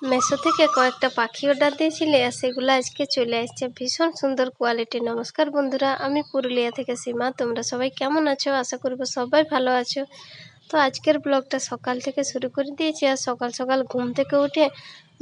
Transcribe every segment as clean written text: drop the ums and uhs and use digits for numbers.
মেশো থেকে কয়েকটা পাখি অর্ডার দিয়েছিলে আর সেগুলো আজকে চলে আসছে, ভীষণ সুন্দর কোয়ালিটি। নমস্কার বন্ধুরা, আমি পুরুলিয়া থেকে সীমা। তোমরা সবাই কেমন আছো? আশা করবো সবাই ভালো আছো। তো আজকের ব্লগটা সকাল থেকে শুরু করে দিয়েছি। আর সকাল সকাল ঘুম থেকে উঠে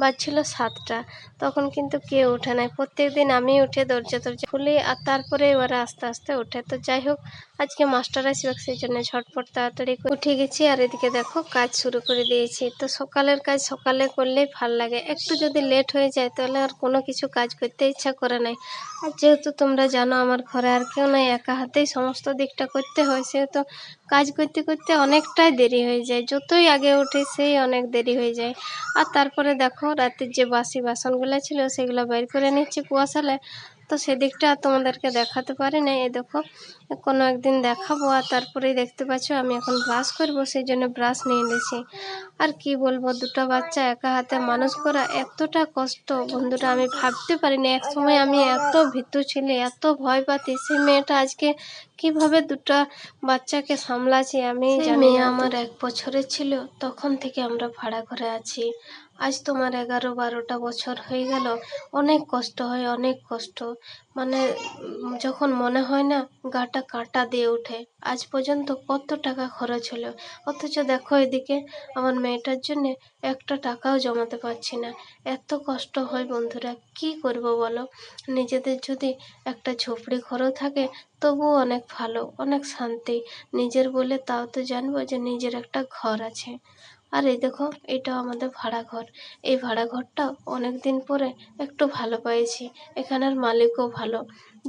বাজছিল 7টা, তখন কিন্তু কেউ ওঠে নাই। প্রত্যেক দিন আমি উঠে দরজা খুলি আর তারপরে ওরা আস্তে আস্তে ওঠে। তো যাই হোক, আজকে মাস্টার আসবে, সেই জন্য ঝটপট তাড়াতাড়ি উঠে গেছি। আর এদিকে দেখো কাজ শুরু করে দিয়েছি। তো সকালের কাজ সকালে করলেই ভাল লাগে, একটু যদি লেট হয়ে যায় তাহলে আর কোনো কিছু কাজ করতে ইচ্ছা করে নাই। আর যেহেতু তোমরা জানো আমার ঘরে আর কেউ নাই, একা হাতেই সমস্ত দিকটা করতে হয়, সেহেতু কাজ করতে করতে অনেকটাই দেরি হয়ে যায়। যতই আগে উঠে সেই অনেক দেরি হয়ে যায়। আর তারপরে দেখো রাতের যে বাসি বাসনগুলো ছিল সেগুলো বের করে নিচ্ছি কুয়াশালে। তো সেদিকটা তোমাদেরকে দেখাতে পারি না, এই দেখো কোনো একদিন দেখাবো। আর তারপরেই দেখতে পাচ্ছ আমি এখন ব্রাশ করব, সেই জন্য ব্রাশ নিয়ে নিয়েছি। আর কি বলবো, দুটো বাচ্চা একা হাতে মানুষ করা এতটা কষ্ট বন্ধুরা, আমি ভাবতে পারিনি। এক সময় আমি এত ভীতু ছিলি, এত ভয় পাতি। সেই মেয়েটা আজকে কিভাবে দুটো বাচ্চাকে সামলাছি আমি জানি না। আমার 1 বছরের ছিল, তখন থেকে আমরা ভাড়া ঘরে আছি। আজ তোমার 11-12টা বছর হয়ে গেল। অনেক কষ্ট হয়, অনেক কষ্ট। মানে যখন মনে হয় না, গাটা কাঁটা দিয়ে ওঠে। আজ পর্যন্ত কত টাকা খরচ হলো, অথচ দেখো এদিকে আমার মেয়েটার জন্য একটা টাকাও জমাতে পারছি না। এত কষ্ট হয় বন্ধুরা, কি করব বলো। নিজেদের যদি একটা ঝুপড়ি ঘরও থাকে তবুও অনেক ভালো, অনেক শান্তি। নিজের বলে তাও তো জানবো যে নিজের একটা ঘর আছে। আর এই দেখো, এটাও আমাদের ভাড়া ঘর। এই ভাড়া ঘরটা অনেক দিন পরে একটু ভালো পেয়েছি। এখানের মালিকও ভালো।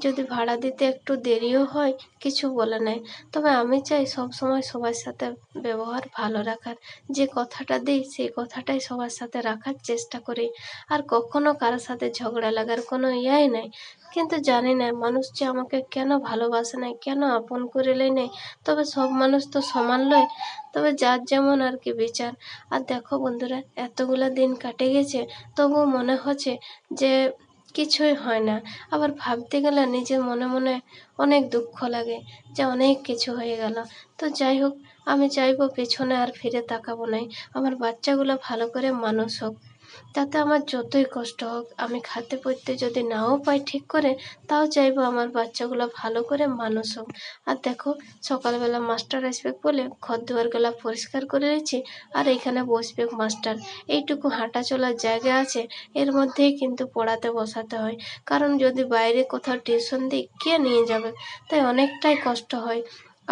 যদি ভাড়া দিতে একটু দেরিও হয় কিছু বলে নাই, তবে আমি চাই সব সময় সবার সাথে ব্যবহার ভালো রাখার। যে কথাটা দিই সেই কথাটাই সবার সাথে রাখার চেষ্টা করি। আর কখনো কারোর সাথে ঝগড়া লাগার কোনো ইয়াই নাই। কিন্তু জানি না মানুষ যে আমাকে কেন ভালোবাসে নাই, কেন আপন করে লেই নাই। তবে সব মানুষ তো সমান লয়, তবে যার যেমন আর কি বিচার। আর দেখো বন্ধুরা, এতগুলা দিন কাটে গেছে, তবুও মনে হচ্ছে যে কিছুই হয় না। আবার ভাবতে গেলে নিজের মনে মনে অনেক দুঃখ লাগে যে অনেক কিছু হয়ে গেল। তো যাই হোক, আমি চাইবো পেছনে আর ফিরে তাকাবো নাই। আমার বাচ্চাগুলো ভালো করে মানুষ হোক, তাতে আমার যতই কষ্ট হোক। আমি খেতে পড়তে যদি নাও পাই ঠিক করে, তাও চাইবো আমার বাচ্চাগুলো ভালো করে মানুষ হোক। আর দেখো, সকালবেলা মাস্টার আসবে বলে ঘর দুয়ারগুলো পরিষ্কার করে রেখেছি। আর এইখানে বসবে মাস্টার। এইটুকু হাঁটা চলার জায়গা আছে, এর মধ্যেই কিন্তু পড়াতে বসাতে হয়। কারণ যদি বাইরে কোথাও টিউশন দিই কে নিয়ে যাবে, তাই অনেকটাই কষ্ট হয়।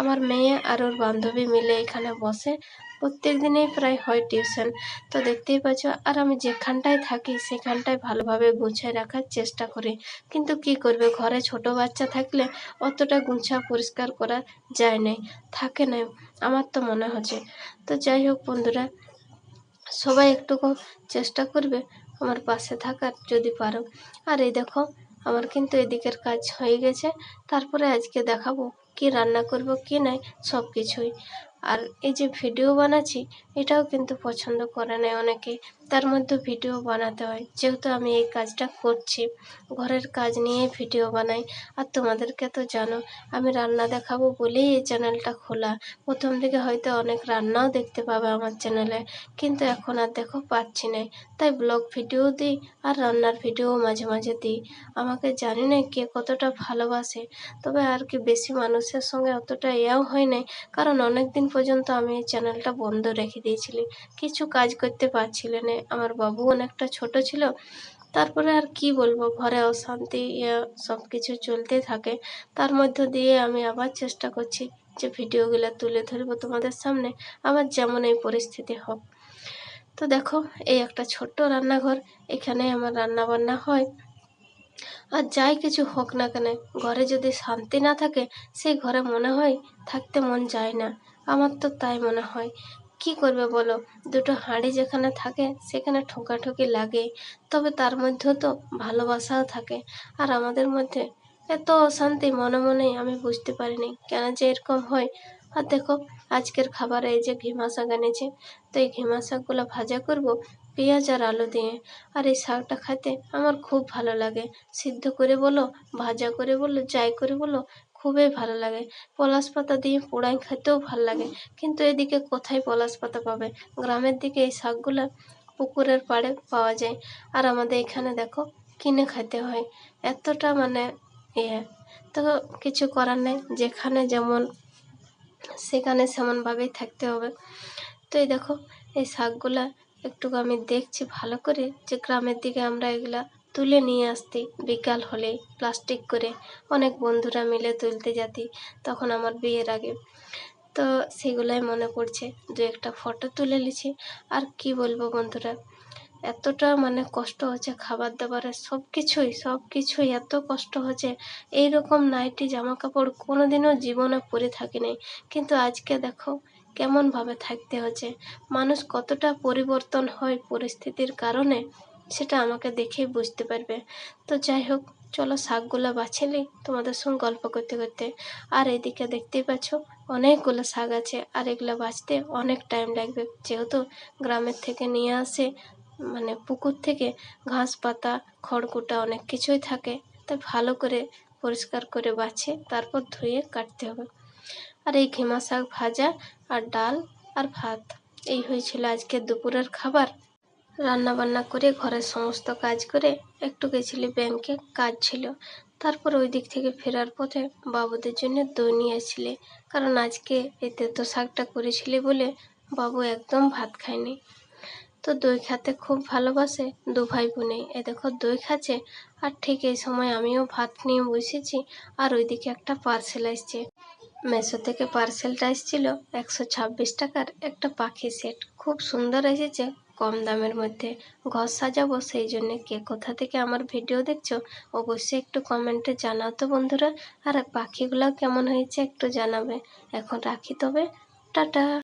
আমার মেয়ে আর ওর বান্ধবী মিলে এখানে বসে, প্রত্যেক দিনেই প্রায় হয় টিউশন। তো দেখতেই পাচ্ছ, আর আমি যেখানটায় থাকি সেখানটায় ভালোভাবে গুছিয়ে রাখার চেষ্টা করি। কিন্তু কি করবে, ঘরে ছোট বাচ্চা থাকলে অতটা গুছা পরিষ্কার করা যায় না, থাকে না, আমার তো মনে হচ্ছে। তো যাই হোক বন্ধুরা, সবাই একটুকু চেষ্টা করবে আমার পাশে থাকার যদি পারো। আর এই দেখো, আমার কিন্তু এদিকের কাজ হয়ে গেছে। তারপরে আজকে দেখাবো কি রান্না করব কি নাই সব কিছুই। আর এই যে ভিডিও বানাচ্ছি, এটাও কিন্তু পছন্দ করে না অনেকে। তার মধ্যে ভিডিও বানাতে হয়, যেহেতু আমি এই কাজটা করছি, ঘরের কাজ নিয়ে ভিডিও বানাই। আর তোমাদেরকে তো জানো, আমি রান্না দেখাবো বলেই এই চ্যানেলটা খোলা। প্রথম দিকে হয়তো অনেক রান্নাও দেখতে পাবে আমার চ্যানেলে, কিন্তু এখন আর দেখো পাচ্ছি না। তাই ব্লগ ভিডিও দিই আর রান্নার ভিডিও মাঝে মাঝে দিই। আমাকে জানি না কে কতটা ভালোবাসে, তবে আর কি বেশি মানুষের সঙ্গে অতটা ইয়াও হয় নাই। কারণ অনেক দিন পর্যন্ত আমি এই চ্যানেলটা বন্ধ রেখে দিয়েছিলি, কিছু কাজ করতে পারছিলে না। আমার বাবু অনেকটা ছোট ছিল, তারপরে আর কি বলবো, ঘরে অশান্তি সব কিছু চলতে থাকে। তার মধ্য দিয়ে আমি আবার চেষ্টা করছি যে ভিডিওগুলো তুলে ধরবো তোমাদের সামনে, আমার যেমন এই পরিস্থিতি হোক। তো দেখো, এই একটা ছোট্ট রান্নাঘর, এখানে আমার রান্না বান্না হয়। আর যাই কিছু হোক না কেন, ঘরে যদি শান্তি না থাকে সেই ঘরে মনে হয় থাকতে মন যায় না। আমার তো তাই মনে হয়। কি করবে বলো, দুটো হাঁড়ি যেখানে থাকে সেখানে ঠোকাঠুকি লাগে, তবে তার মধ্যেও তো ভালোবাসাও থাকে। আর আমাদের মধ্যে এত অশান্তি মনে মনেই, আমি বুঝতে পারিনি কেন যে এরকম হয়। আর দেখো, আজকের খাবারে এই যে ঘিমা শাক এনেছি, তো এই ঘিমা শাকগুলো ভাজা করব পেঁয়াজ আর আলু দিয়ে। আর এই শাকটা খেতে আমার খুব ভালো লাগে, সিদ্ধ করে বলো, ভাজা করে বলো, যাই করে বলো, খুবই ভালো লাগে। পলাশ পাতা দিয়ে পোড়াই খেতেও ভালো লাগে, কিন্তু এদিকে কোথায় পলাশ পাতা পাবে। গ্রামের দিকে এই শাকগুলা পুকুরের পাড়ে পাওয়া যায়। আর আমাদের এখানে দেখো কিনে খেতে হয়, এতটা মানে ইয়ে। তো কিছু করার নেই, যেখানে যেমন সেখানে সেমনভাবেই থাকতে হবে। তো এই দেখো এই শাকগুলা একটু আমি দেখছি ভালো করে, যে গ্রামের দিকে আমরা এগুলা তুলে নিয়ে আসতি বিকাল হলে প্লাস্টিক করে, অনেক বন্ধুরা মিলে তুলতে যেতি তখন আমার বিয়ের আগে। তো সেগুলাই মনে পড়ছে, দু একটা ফটো তুলে নিছি। আর কি বলবো বন্ধুরা, এতটা মানে কষ্ট হচ্ছে খাবার দাবারের, সব কিছুই এত কষ্ট হচ্ছে। এইরকম নাইটি জামা কাপড় কোনোদিনও জীবনে পরে থাকিনি, কিন্তু আজকে দেখো কেমনভাবে থাকতে হচ্ছে। মানুষ কতটা পরিবর্তন হয় পরিস্থিতির কারণে, সেটা আমাকে দেখেই বুঝতে পারবে। তো যাই হোক, চলো শাকগুলো বাছে নিই তোমাদের সঙ্গে গল্প করতে করতে। আর এদিকে দেখতেই পাচ্ছ অনেকগুলো শাক আছে, আর এগুলো বাছতে অনেক টাইম লাগবে, যেহেতু গ্রামের থেকে নিয়ে আসে, মানে পুকুর থেকে ঘাস পাতা খড়কুটা অনেক কিছুই থাকে, তাই ভালো করে পরিষ্কার করে বাছে তারপর ধুয়ে কাটতে হবে। আর এই ঘিমা শাক ভাজা আর ডাল আর ভাত, এই হয়েছিল আজকে দুপুরের খাবার। রান্না বান্না করে ঘরের সমস্ত কাজ করে একটু গেছিলি ব্যাংকে, কাজ ছিল। তারপর ওই দিক থেকে ফেরার পথে বাবুদের জন্য দই নিয়ে আসছিলে, কারণ আজকে এই তেতো শাকটা করেছিলি বলে বাবু একদম ভাত খায়নি। তো দই খেতে খুব ভালোবাসে দু ভাই বোনে, এ দেখো দই খাচ্ছে। আর ঠিক এই সময় আমিও ভাত নিয়ে বসেছি। আর ওইদিকে একটা পার্সেল আসছে, মেশো থেকে পার্সেলটা এসেছিল 126 টাকার একটা পাখি সেট, খুব সুন্দর এসেছে, কম দামের মধ্যে। ঘর সাজাবো, সেই জন্য কে কোথা থেকে আমার ভিডিও দেখছো অবশ্যই একটু কমেন্টে জানাও তো বন্ধুরা। আর পাখিগুলো কেমন হয়েছে একটু জানাবে। এখন রাখি তবে, টাটা।